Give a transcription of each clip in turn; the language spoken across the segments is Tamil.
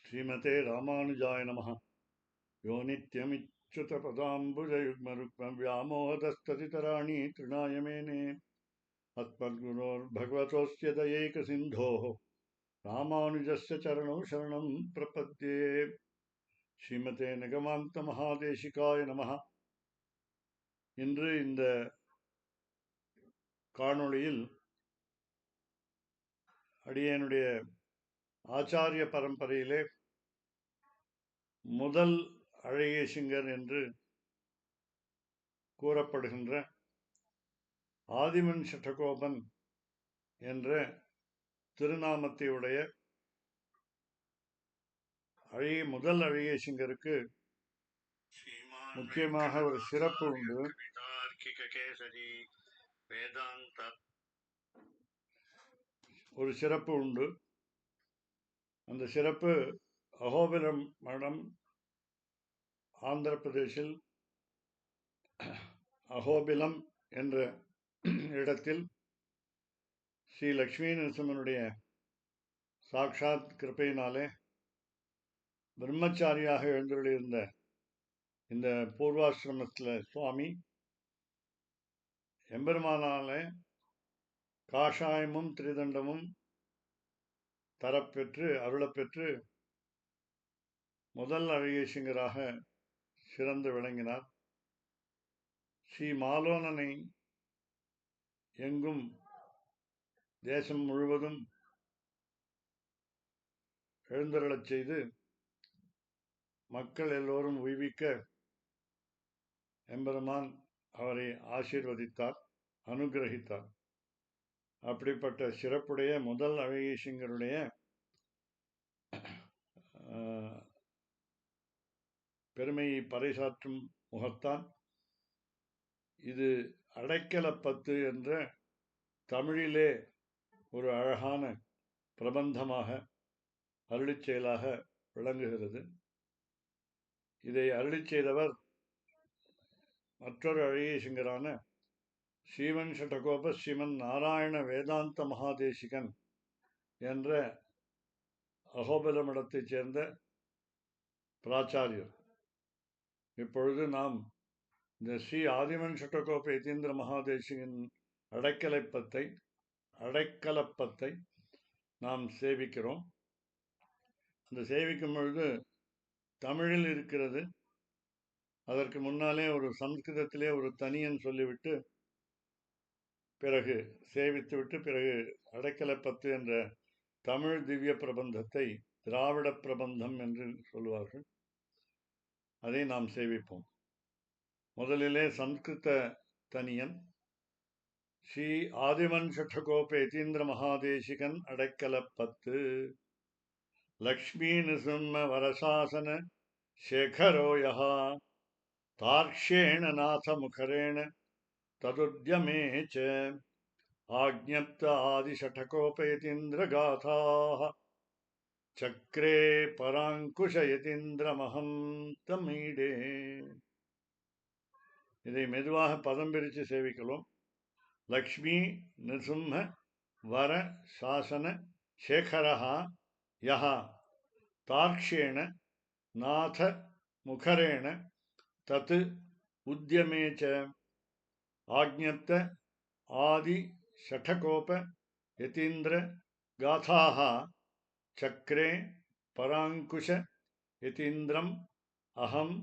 ஸ்ரீமதே ராமானுஜாய நமः. யோ நித்யமிச்சுதபதாம்புஜயுக்மருக்மம் व्यामोहतस्ततितराणि तृणाय मेने अस्मद्गुरोर्भगवतोऽस्य दयैकसिन्धोः ராமானுஜஸ்ய சரணௌ சரணம் பிரபத்யே. ஸ்ரீமதே நிகமாந்த மகாதேசிகாய நமः. இன்று இந்த காணொளியில் அடியேனுடைய ஆச்சாரிய பரம்பரையிலே முதல் அழகேசிங்கர் என்று கூறப்படுகின்ற ஆதிமன் சட்டகோபன் என்ற திருநாமத்தையுடைய முதல் அழகேசிங்கருக்கு முக்கியமாக ஒரு சிறப்பு உண்டு. ஒரு சிறப்பு உண்டு. அந்த சிறப்பு அகோபிலம் மடம், ஆந்திர பிரதேசில் அகோபிலம் என்ற இடத்தில் ஸ்ரீ லக்ஷ்மி நரசிம்மனுடைய சாட்சாத் கிருபையினாலே பிரம்மச்சாரியாக எழுந்துள்ளிருந்த இந்த பூர்வாசிரமத்தில் சுவாமி எம்பெருமானாலே காஷாயமும் திரிதண்டமும் தரப்பெற்று அருளப்பெற்று முதல் அழகேசிங்கராக சிறந்து விளங்கினார். ஸ்ரீ மாலோனனை எங்கும் தேசம் முழுவதும் எழுந்தருளச் செய்து மக்கள் எல்லோரும் உய்விக்க எம்பெருமான் அவரை ஆசீர்வதித்தார், அனுகிரகித்தார். அப்படிப்பட்ட சிறப்புடைய முதல் அழகேசிங்கருடைய பெருமையை பறைசாற்றும் முகத்தான் இது அடைக்கலப்பத்து என்ற தமிழிலே ஒரு அழகான பிரபந்தமாக அருளிச் செயலாக விளங்குகிறது. இதை அருளிச் செய்தவர் மற்றொரு அழகேசிங்கரான ஸ்ரீமன் சட்டகோப ஸ்ரீமன் நாராயண வேதாந்த மகாதேசிகன் என்ற அகோபிலமடத்தைச் சேர்ந்த பிராச்சாரியர். இப்பொழுது நாம் இந்த ஸ்ரீ ஆதிமன் சட்டகோப யதீந்திர மகாதேசிகன் அடைக்கலப்பத்தை நாம் சேவிக்கிறோம். அந்த சேவிக்கும் பொழுது தமிழில் இருக்கிறது. அதற்கு முன்னாலே ஒரு சம்ஸ்கிருதத்திலே ஒரு தனியன் சொல்லிவிட்டு பிறகு சேவித்துவிட்டு பிறகு அடைக்கலப்பத்து என்ற தமிழ் திவ்ய பிரபந்தத்தை திராவிட பிரபந்தம் என்று சொல்லுவார்கள். அதை நாம் சேவிப்போம். முதலிலே சம்ஸ்கிருத தனியன். ஸ்ரீ ஆதிமன் சட்டகோப யதீந்திர மகாதேசிகன் அடைக்கலப்பத்து. லக்ஷ்மீ நிருசிம்ம வரசாசன சேகரோயः தார்க்ஷ்யேண நாத முகரேண ததுத்யமே ச ஆக்ஞப்த ஆதிஷட்டகோப யதீந்திர காதாः சக்ரே பராங்குஷ யதீந்திரமஹம் தமீடே. இதை மெதுவாக பதம் பிரித்து சேவிக்கலாம். லக்ஷ்மி நிருசிம்ம வர சாசன சேகரः யஹ தார்க்ஷ்யேண நாத முகரேண தத் உத்யமே ச ஆக்ஞப்த ஆதி ஷட்டகோப யதீந்திர காதாः சக்ரே பராங்குஷ யதீந்திரம் அகம்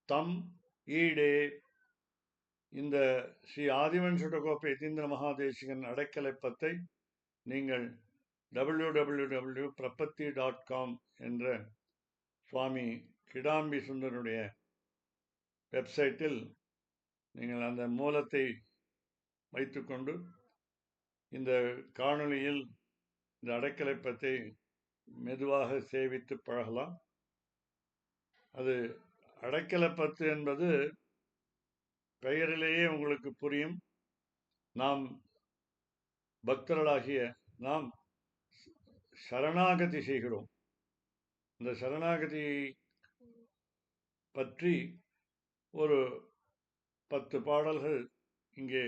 தம் ஈடே. இந்த ஸ்ரீ ஆதிமன் சட்டகோப யதீந்திர மகாதேசிகன் அடைக்கலப்பத்தை நீங்கள் www.prapatti.com என்ற சுவாமி கிடாம்பி சுந்தருடைய வெப்சைட்டில் நீங்கள் அந்த மூலத்தை வைத்துக்கொண்டு இந்த காணொளியில் இந்த அடைக்கலப்பத்தை மெதுவாக சேவித்து பழகலாம். அது அடைக்கலப்பத்து என்பது பெயரிலேயே உங்களுக்கு புரியும். நாம் பக்தர்களாகிய நாம் சரணாகதி செய்கிறோம். இந்த சரணாகதி பற்றி ஒரு 10 பாடல்கள் இங்கே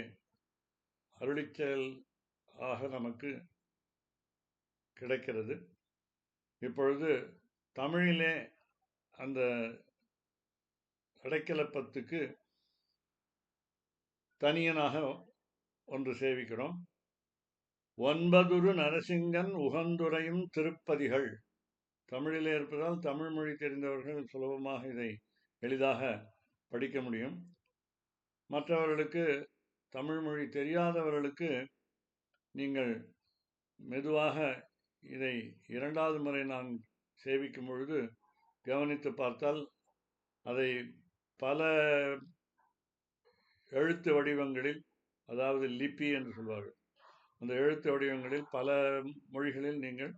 அருளிச்செயல் ஆக நமக்கு கிடைக்கிறது. இப்பொழுது தமிழிலே அந்த அடைக்கலப்பத்துக்கு தனியனாக ஒன்று சேவிக்கிறோம். ஒன்பதுரு நரசிங்கன் உகந்துரையும் திருப்பதிகள். தமிழிலே இருப்பதால் தமிழ் மொழி தெரிந்தவர்கள் சுலபமாக இதை எளிதாக படிக்க முடியும். மற்றவர்களுக்கு, தமிழ் மொழி தெரியாதவர்களுக்கு நீங்கள் மெதுவாக இதை இரண்டாவது முறை நான் சேவிக்கும் பொழுது கவனித்து பார்த்தால் அதை பல எழுத்து வடிவங்களில், அதாவது லிபி என்று சொல்வார்கள், அந்த எழுத்து வடிவங்களில் பல மொழிகளில் நீங்கள்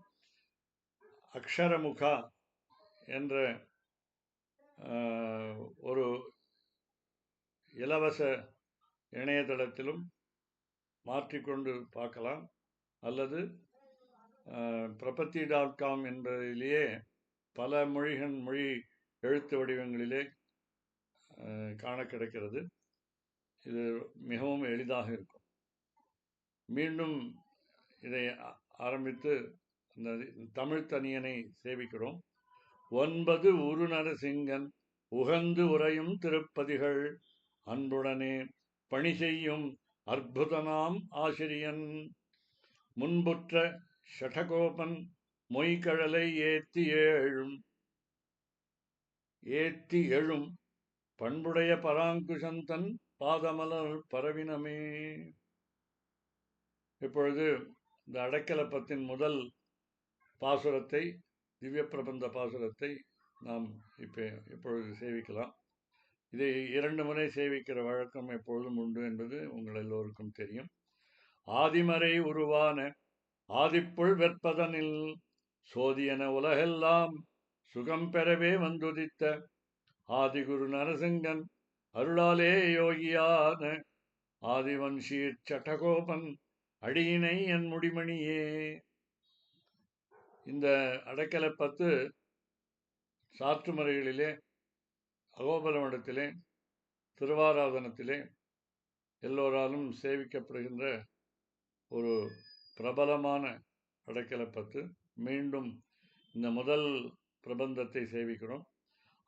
அக்ஷரமுகா என்ற ஒரு இலவச இணையதளத்திலும் மாற்றிக்கொண்டு பார்க்கலாம். அல்லது பிரபத்தி.com என்பதிலேயே பல மொழி எழுத்து வடிவங்களிலே காண கிடைக்கிறது. இது மிகவும் எளிதாக இருக்கும். மீண்டும் இதை ஆரம்பித்து இந்த தமிழ் தனியனை சேவிக்கிறோம். ஒன்பது உரு நரசிங்கன் உகந்து உரையும் திருப்பதிகள் அன்புடனே பணி செய்யும் அற்புதனாம் ஆசிரியன் முன்புற்ற ஷடகோபன் மொய்கழலை ஏத்தி எழும் பண்புடைய பராங்குசந்தன் பாதமலர் பரவினமே. இப்பொழுது இந்த அடைக்கலப்பத்தின் முதல் பாசுரத்தை, திவ்ய பிரபந்த பாசுரத்தை நாம் இப்பொழுது சேவிக்கலாம். இதை 2 முறை சேவிக்கிற வழக்கம் எப்பொழுதும் உண்டு என்பது உங்கள் எல்லோருக்கும் தெரியும். ஆதிமறை உருவான ஆதிப்புள் வெற்பதனில் சோதியன உலகெல்லாம் சுகம் பெறவே வந்துதித்த ஆதிகுரு நரசிங்கன் அருளாலே யோகியான ஆதிவன்ஷீர் சட்டகோபன் அடியினை என் முடிமணியே. இந்த அடைக்கலப்பத்து சாற்று முறைகளிலே, அகோபல மடத்திலே, திருவாராதனத்திலே எல்லோராலும் சேவிக்கப்படுகின்ற ஒரு பிரபலமான அடைக்கலப்பத்து. மீண்டும் இந்த முதல் பிரபந்தத்தை சேவிக்கிறோம்.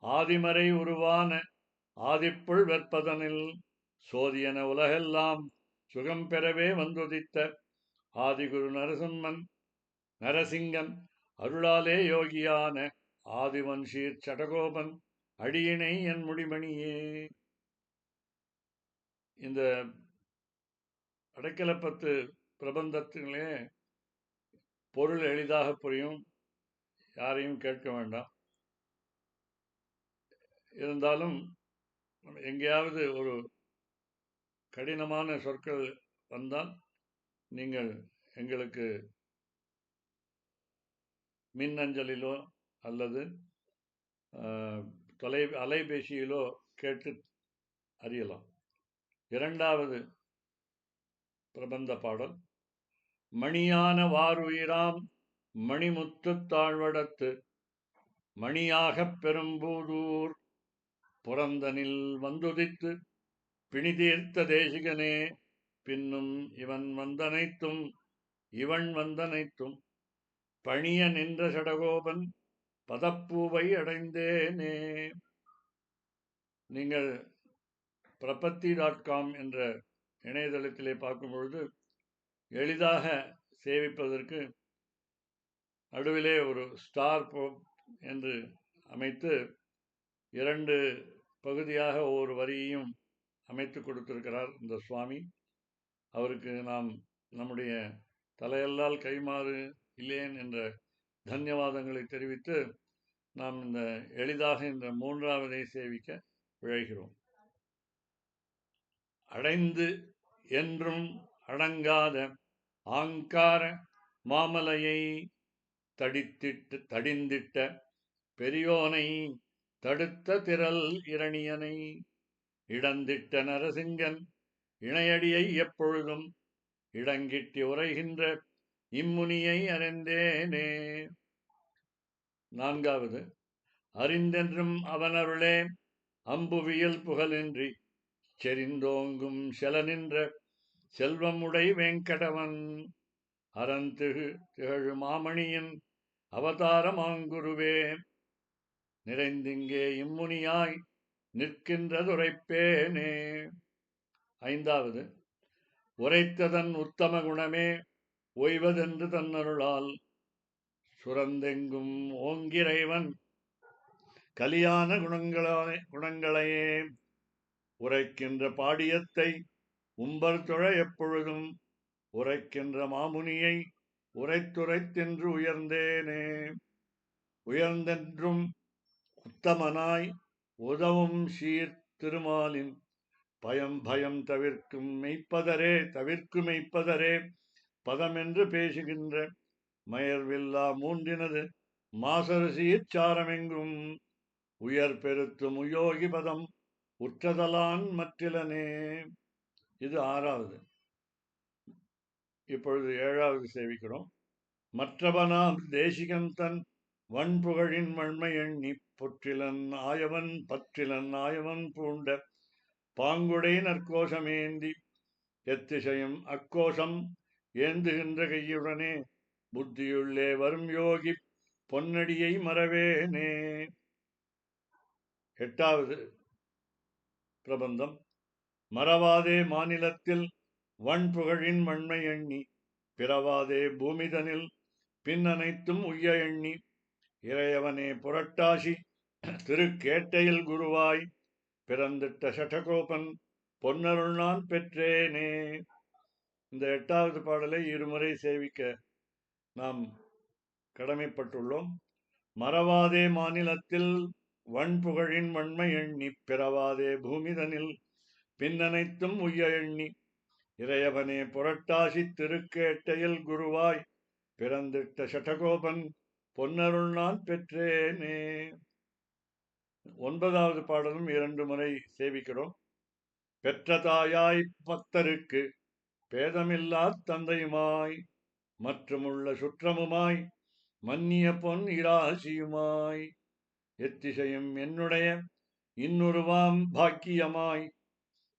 ஆதிமறை உருவான ஆதிப்புள் வெற்பதனில் சோதியன உலகெல்லாம் சுகம் பெறவே வந்துதித்த ஆதிகுரு நரசிங்கன் அருளாலே யோகியான ஆதிவன்ஷீர் சடகோபன் அடியினை என் முடிமணியே. இந்த அடைக்கலப்பத்து பிரபந்தத்திலே பொருள் எளிதாக புரியும், யாரையும் கேட்க வேண்டாம். இருந்தாலும் எங்கேயாவது ஒரு கடினமான சொற்கள் வந்தால் நீங்கள் எங்களுக்கு மின்னஞ்சலிலோ அல்லது அலைபேசியிலோ கேட்டு அறியலாம். இரண்டாவது பிரபந்த பாடல். மணியான வாருயிராம் மணிமுத்து தாழ்வடத்து மணியாகப் பெரும்பூதூர் புறந்தனில் வந்துதித்து பிணிதீர்த்த தேசிகனே பின்னும் இவன் வந்தனைத்தும் பணிய நின்ற சடகோபன் பதப்பூவை அடைந்தேனே. நீங்கள் பிரபத்தி.com என்ற இணையதளத்திலே பார்க்கும் பொழுது எளிதாக சேவிப்பதற்கு நடுவிலே ஒரு ஸ்டார் என்று அமைத்து 2 பகுதியாக ஒவ்வொரு வரியையும் அமைத்து கொடுத்திருக்கிறார் இந்த சுவாமி. அவருக்கு நாம் நம்முடைய தலையல்லால் கைமாறு இல்லேன் என்ற தன்யவாதங்களை தெரிவித்து நாம் இந்த எளிதாக இந்த 3வதை சேவிக்க விழைகிறோம். அடைந்து என்றும் அடங்காத ஆங்கார மாமலையை தடிந்திட்ட பெரியோனை தடுத்த திரள் இரணியனை இடந்திட்ட நரசிங்கன் இணையடியை எப்பொழுதும் இடங்கிட்டி உரைகின்ற இம்முனியை அறிந்தேனே. 4வது. அறிந்தென்றும் அவனருளே அம்புவியல் புகழின்றி செறிந்தோங்கும் செலநின்ற செல்வம் உடை வேங்கடவன் அறந்திகழு மாமணியின் அவதாரமாங்குருவே நிறைந்திங்கே இம்முனியாய் நிற்கின்றதுரைப்பேனே. ஐந்தாவது, உரைத்ததன் உத்தம குணமே ஓய்வதென்று தன்னருளால் சுரந்தெங்கும் ஓங்கிறைவன் கலியான குணங்களையே உரைக்கின்ற பாடியத்தை உம்பர் தொழ எப்பொழுதும் உரைக்கின்ற மாமுனியை உரைத்துரைத்தென்று உயர்ந்தேனே. உயர்ந்தென்றும் உத்தமனாய் உதவும் சீர் திருமாலின் பயம் தவிர்க்கும் மெய்ப்பதரே பதமென்று பேசுகின்ற மயர்வில்லா மூன்றினது மாசறு சீர்ச்சாரமெங்கும் உயர் பெருத்தும் உயோகி பதம் உற்றதலான் மற்றிலனே. இது ஆறாவது. இப்பொழுது ஏழாவது சேவிக்கிறோம். மற்றவனாம் தேசிகன் தன் வன்புகழின் வன்மை எண்ணி பற்றிலன் ஆயவன் பூண்ட பாங்குடை நற்கோஷமேந்தி எத்திசையும் அக்கோஷம் ஏந்துகின்ற கையுடனே புத்தியுள்ளே வரும் யோகி பொன்னடியை மறவேனே. எட்டாவது பிரபந்தம். மறவாதே மாநிலத்தில் வன்புகழின் வன்மை எண்ணி பிறவாதே பூமிதனில் பின் அனைத்தும் உய்ய எண்ணி இறையவனே புரட்டாசி திருக்கேட்டையில் குருவாய் பிறந்திட்ட சட்டகோபன் பொன்னருள் நான் பெற்றேனே. இந்த எட்டாவது பாடலை இருமுறை சேவிக்க நாம் கடமைப்பட்டுள்ளோம். மறவாதே மாநிலத்தில் வன்புகழின் வன்மை எண்ணி பிறவாதே பூமிதனில் பின்னனைத்தும் உய்ய எண்ணி இறையவனே புரட்டாசி திருக்கேட்டையில் குருவாய் பிறந்திட்ட சட்டகோபன் பொன்னருள் நான் பெற்றேனே. ஒன்பதாவது பாடலும் 2 முறை சேவிக்கிறோம். பெற்ற தாயாய் பக்தருக்கு பேதமில்லா தந்தையுமாய் மற்றுமுள்ள சுற்றமுமாய் மன்னிய பொன் இராசியுமாய் எத்திசையும் என்னுடைய இன்னொருவாம் பாக்கியமாய்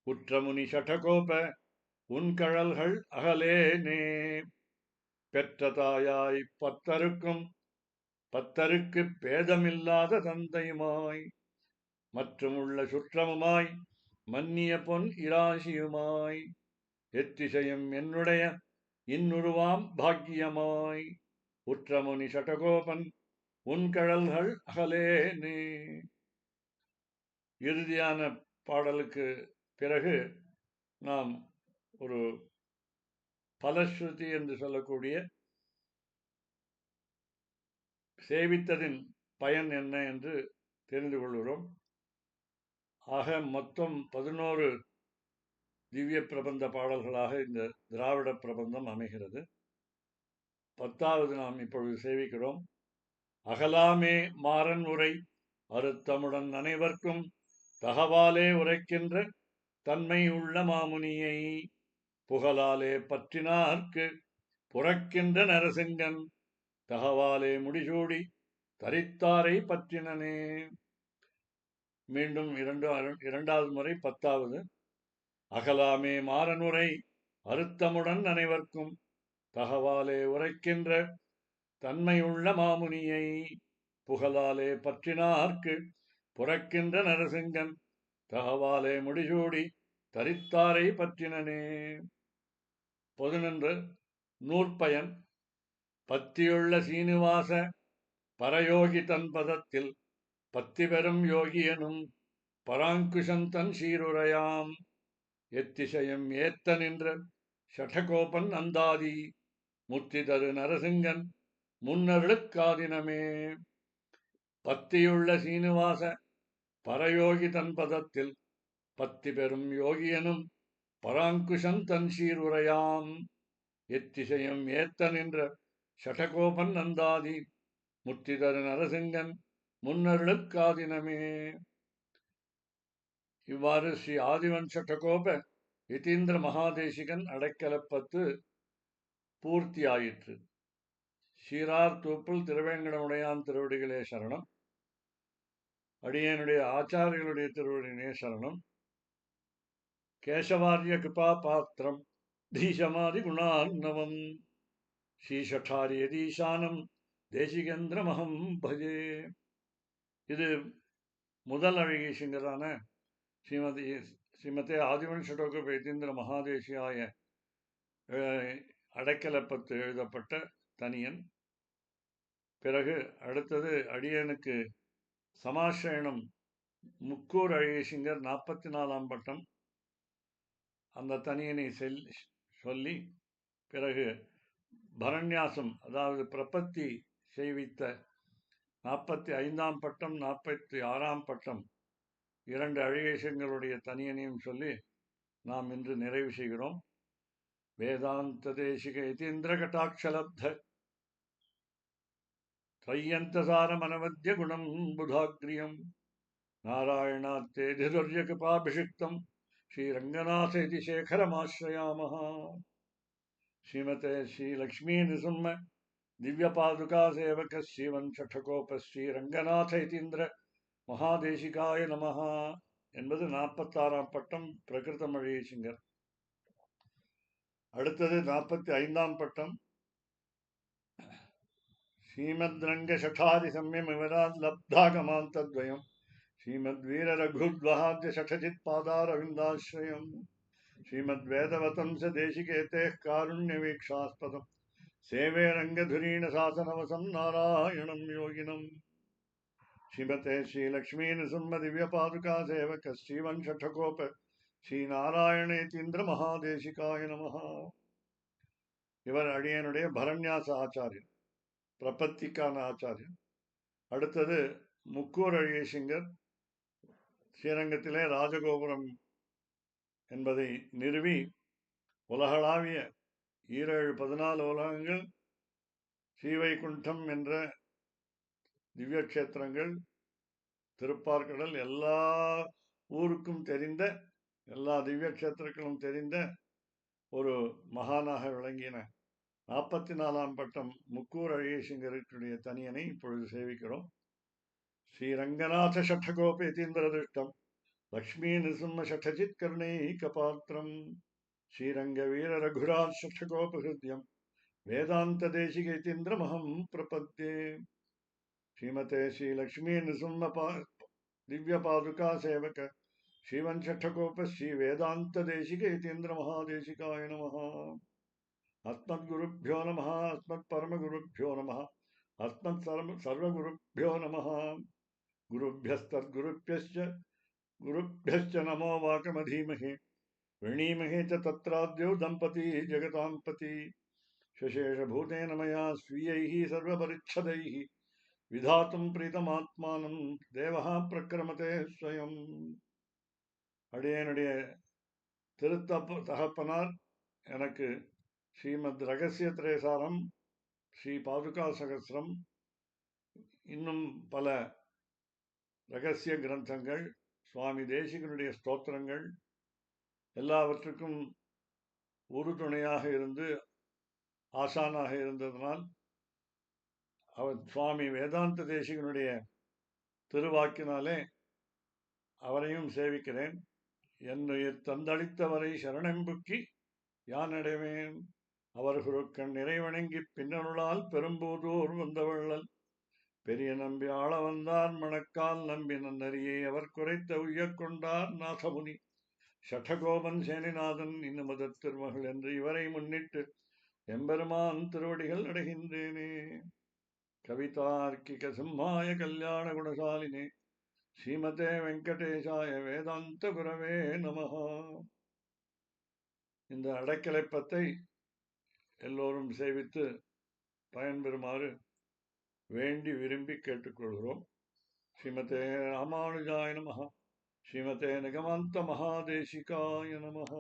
உற்றமுனி சட்டகோப உன்கழல்கள் அகலேனே. பெற்ற தாயாய் பத்தருக்கு பேதமில்லாத தந்தையுமாய் மற்றுமுள்ள சுற்றமுமாய் மன்னிய பொன் இராசியுமாய் எத்திசையும் என்னுடைய இன்னுருவாம் பாக்கியமாய் உற்றமுனி சட்டகோபன் உன்கழல்கள் அகலேனே. இறுதியான பாடலுக்கு பிறகு நாம் ஒரு பலஸ்ருதி என்று சொல்லக்கூடிய சேவித்ததின் பயன் என்ன என்று தெரிந்து கொள்கிறோம். ஆக மொத்தம் 11 திவ்ய பிரபந்த பாடல்களாக இந்த திராவிட பிரபந்தம் அமைகிறது. 10வது நாம் இப்பொழுது சேவிக்கிறோம். அகலாமே மாறன் உரை அறுத்தமுடன் அனைவர்க்கும் தகவாலே உரைக்கின்ற தன்மை உள்ள மாமுனியை புகழாலே பற்றினார்க்கு புறக்கின்ற நரசிங்கன் தகவாலே முடிசூடி தரித்தாரை பற்றினனே. மீண்டும் 2வது முறை 10வது. அகலாமே மாறனுரை அறுத்தமுடன் அனைவர்க்கும் தகவாலே உரைக்கின்ற தன்மையுள்ள மாமுனியை புகழாலே பற்றினார்க்கு புறக்கின்ற நரசிங்கன் தகவாலே முடிசூடி தரித்தாரை பற்றினனே. பொதுநன்று நூற்பயன். பத்தியுள்ள சீனிவாச பரயோகி தன் பதத்தில் பத்தி பெறும் யோகியனும் பராங்குஷந்தன் சீருரையாம் எத்திசையும் ஏத்த நின்ற ஷடகோபன் அந்தாதி முத்தி தரு நரசிங்கன் முன்னருளுக்காதினமே. பத்தியுள்ள சீனிவாச பரயோகி தன் பதத்தில் பத்தி பெறும் யோகியனும் பராங்குஷன் தன் சீருரையாம் எத்திசையும் ஏத்த நின்ற ஷடகோபன் அந்தாதி முத்தி தரு நரசிங்கன் முன்னருளுக்காதினமே. இவ்வாறு ஸ்ரீ ஆதிவன் சட்டகோப யதீந்திர மகாதேசிகன் அடைக்கலப்பத்து பூர்த்தியாயிற்று. சீரார் தூப்பில் திருவேங்கடமுடையான் திருவடிகளே சரணம். அடியனுடைய ஆச்சாரியர்களுடைய திருவடிகளே சரணம். கேசவாரிய கிருபா பாத்திரம் தீசமாதி குணார்ணவம் ஸ்ரீஷட்டாரியதீசானம் தேசிகேந்திரமஹம் பஜே. இது முதல் அழகீசிங்கரான ஸ்ரீமதே ஆதிவன் ஷடோக வைத்தீந்திர மகாதேசியாய அடைக்கலப்பத்து எழுதப்பட்ட தனியன். பிறகு அடுத்தது அடியனுக்கு சமாசிரயணம் முக்கூர் அழகீசிங்கர் 44ஆம் பட்டம், அந்த தனியனை சொல்லி, பிறகு பரண்யாசம் அதாவது பிரபத்தி செய்வித்த 45ஆம் பட்டம் 46ஆம் பட்டம் 2 அழகீசங்களுடைய தனியனையும் சொல்லி நாம் இன்று நிறைவு செய்கிறோம். வேதாந்த தேசிக யதீந்திர கட்டாட்சலப்த त्रय्यन्तसारमनवद्य गुणं बुधाग्र्यं नारायणात्तेधिदुर्य कृपाभिषिक्तं श्रीरङ्गनाथ इति शेखरमाश्रयामः. श्रीमते श्रीलक्ष्मी नृसिंह दिव्यपादुका सेवक श्रीवंशठकोप श्रीरङ्गनाथ इतीन्द्र மகாதேசிகாய நமஹ என்பது 46ஆம் பட்டம் பிரகிருதம் அழகீசிங்கர். அடுத்தது 45ஆம் பட்டம் श्रीमद्रंग शठादि सम्यम विवराद लब्धागमांतद्वयम् श्रीमद्वीर रघुद्वहाद्य शठजित् पादारविन्दाश्रयम् श्रीमद्वेदवतंस देशिकेतेः कारुण्यवीक्षास्पदम् सेवे रंगधुरीण शासनवसं नारायणं योगिनम्. श्रीमते श्रीलक्ष्मी नृसिंह दिव्यपादुका सेवक श्रीवंशठकोप श्रीनारायणेतीन्द्र महादेशिकाय नमः. இவர் அடியனுடைய பரண்யாச ஆச்சாரியர், பிரபத்திக்கான ஆச்சாரியன். அடுத்தது முக்கூர் அழகீசிங்கர் ஸ்ரீரங்கத்திலே ராஜகோபுரம் என்பதை நிறுவி உலகளாவிய 14 உலகங்கள், ஸ்ரீவைகுண்டம் என்ற திவ்ய கஷேத்திரங்கள், திருப்பார்கடல், எல்லா ஊருக்கும் தெரிந்த, எல்லா திவ்ய கஷேத்திரங்களும் தெரிந்த ஒரு மகானாக விளங்கின 44ஆம் பட்டம் முக்கூர் அழகீசிங்கருடைய தனியனை இப்பொழுது சேவிக்கிறோம். ஸ்ரீரங்கநாத ஷட்டகோபேதீந்திர திருஷ்டம் லக்ஷ்மீ நிருசிம்ம ஷட்டஜித் கருணைகபாத்திரம் ஸ்ரீரங்க வீர ரகுராஜ் ஷட்டகோபஹிருத்யம் வேதாந்த தேசிகேதீந்திரமஹம் பிரபத்யே. ஸ்ரீமதே ஸ்ரீலக்ஷ்மீ நிருசிம்ம திவ்ய பாதுகா சேவக ஸ்ரீவன் ஷட்டகோப ஸ்ரீ வேதாந்த தேசிகேதீந்திர மகாதேசிகாய நமஹ. अस्मद्गुरुभ्यो नमः, अस्मत्परमगुरुभ्यो नमः, अस्मत्सर्वगुरुभ्यो नमः. गुरुभ्यश्च नमो वाकमधीमहे वृणीमहे च तत्राद्यो दम्पती जगतां पति शशेषभूतेन मया स्वीयैः सर्वपरिच्छदैः विधातुं प्रीतमात्मानं देवः प्रक्रमते स्वयं. அடியனுடைய தகப்பனார் எனக்கு ஸ்ரீமத் ரகசிய திரேசாரம், ஸ்ரீ பாதுகா சகசிரம், இன்னும் பல ரகசிய கிரந்தங்கள், சுவாமி தேசிகனுடைய ஸ்தோத்திரங்கள் எல்லாவற்றுக்கும் உறுதுணையாக இருந்து ஆசானாக இருந்ததனால் அவர் சுவாமி வேதாந்த தேசிகனுடைய திருவாக்கினாலே அவரையும் சேவிக்கிறேன். என்னை தந்தளித்தவரை சரணம்புக்கி யானடைவேன், அவர்களுக்கண் நிறைவணங்கி பின்னருளால் பெரும்போதோர் வந்தவள்ளல் பெரிய நம்பி ஆள வந்தார் மணக்கால் நம்பி நன்னறியை அவர் குறைத்த உய்யக் கொண்டார் நாதமுனி ஷட்டகோபன் சேனிநாதன் இன்னுமத திருமகள் என்று இவரை முன்னிட்டு எம்பெருமான் திருவடிகள் அடைகின்றேனே. கவிதார்க்கிக சிம்மாய கல்யாண குணசாலினே ஸ்ரீமதே வெங்கடேசாய வேதாந்த குரவே நமஹ. இந்த அடைக்கலைப்பத்தை எல்லோரும் சேவித்து பயன்பெறுமாறு வேண்டி விரும்பி கேட்டுக்கொள்கிறோம். ஸ்ரீமதே ராமானுஜாய நமஹ. ஸ்ரீமதே நிகமாந்த மகாதேசிகாய நமஹ.